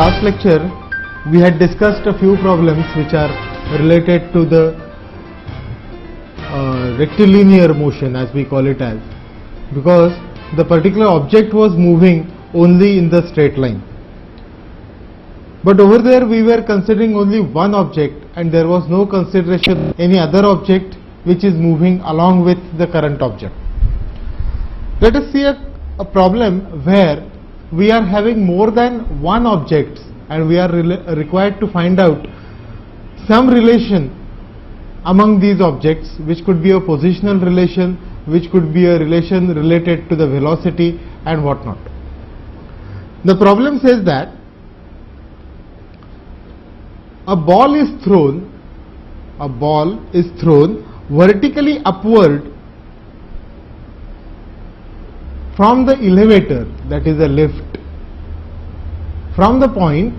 last lecture we had discussed a few problems which are related to the rectilinear motion, as we call it as, because the particular object was moving only in the straight line. But over there we were considering only one object and there was no consideration any other object which is moving along with the current object. Let us see a problem where we are having more than one object and we are required to find out some relation among these objects, which could be a positional relation, which could be a relation related to the velocity and whatnot. The problem says that a ball is thrown vertically upward from the elevator, that is a lift, from the point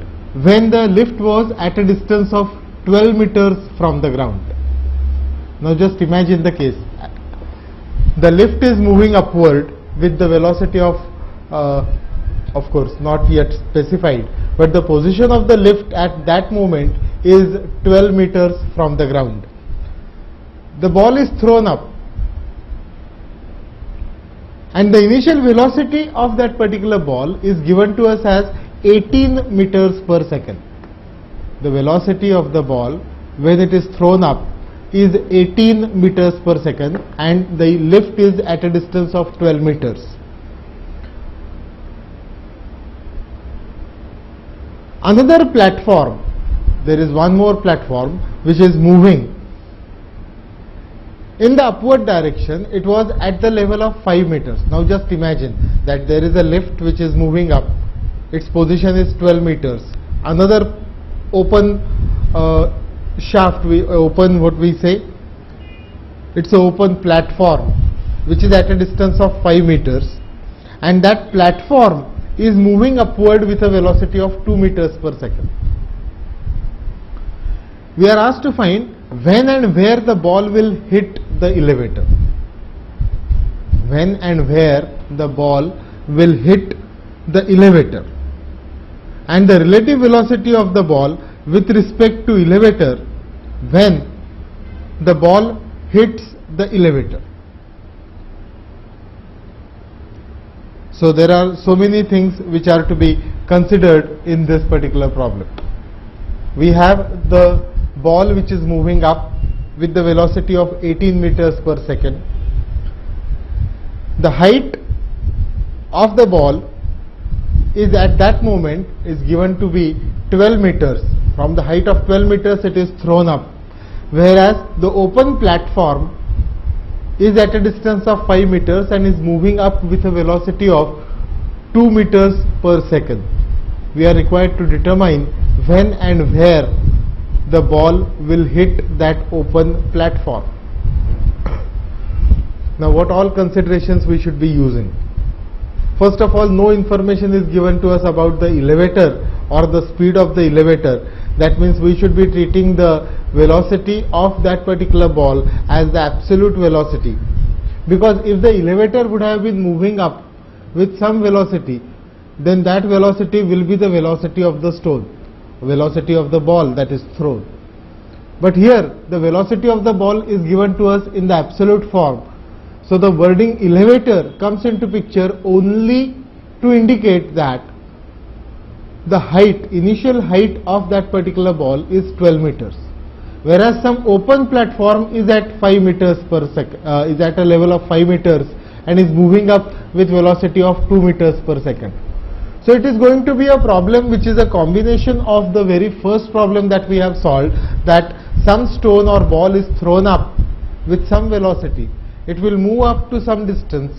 when the lift was at a distance of 12 meters from the ground. Now just imagine the case. The lift is moving upward with the velocity of course not yet specified, but the position of the lift at that moment is 12 meters from the ground. The ball is thrown up and the initial velocity of that particular ball is given to us as 18 meters per second. The velocity of the ball when it is thrown up is 18 meters per second and the lift is at a distance of 12 meters. Another platform, there is one more platform which is moving in the upward direction. It was at the level of 5 meters. Now just imagine that there is a lift which is moving up, its position is 12 meters. Another open shaft, it's an open platform which is at a distance of 5 meters and that platform is moving upward with a velocity of 2 meters per second. We are asked to find when and where the ball will hit the elevator. When and where the ball will hit the elevator and the relative velocity of the ball with respect to elevator when the ball hits the elevator. So there are so many things which are to be considered in this particular problem. We have the ball which is moving up with the velocity of 18 meters per second. The height of the ball is at that moment is given to be 12 meters. From the height of 12 meters it is thrown up, whereas the open platform is at a distance of 5 meters and is moving up with a velocity of 2 meters per second. We are required to determine when and where the ball will hit that open platform. Now what all considerations we should be using? First of all, no information is given to us about the elevator or the speed of the elevator. That means we should be treating the velocity of that particular ball as the absolute velocity, because if the elevator would have been moving up with some velocity, then that velocity will be the velocity of the stone, velocity of the ball that is thrown. But here the velocity of the ball is given to us in the absolute form. So the wording elevator comes into picture only to indicate that the height, initial height of that particular ball is 12 meters, whereas some open platform is at 5 meters per second, is at a level of 5 meters and is moving up with velocity of 2 meters per second. So it is going to be a problem which is a combination of the very first problem that we have solved, that some stone or ball is thrown up with some velocity. It will move up to some distance,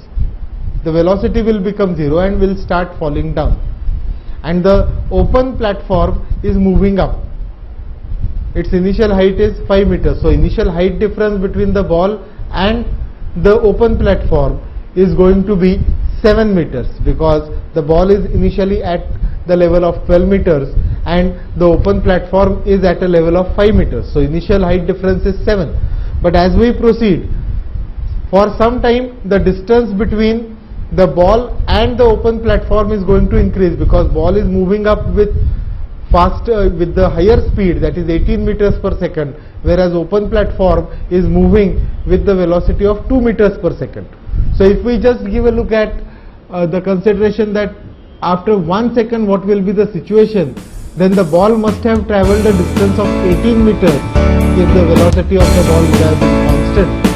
the velocity will become 0 and will start falling down, and the open platform is moving up. Its initial height is 5 meters. So initial height difference between the ball and the open platform is going to be 7 meters, because the ball is initially at the level of 12 meters and the open platform is at a level of 5 meters. So initial height difference is 7. But as we proceed, for some time the distance between the ball and the open platform is going to increase, because ball is moving up with with the higher speed, that is 18 meters per second, whereas open platform is moving with the velocity of 2 meters per second. So if we just give a look at the consideration that after 1 second what will be the situation, then the ball must have traveled a distance of 18 meters if the velocity of the ball would have been constant.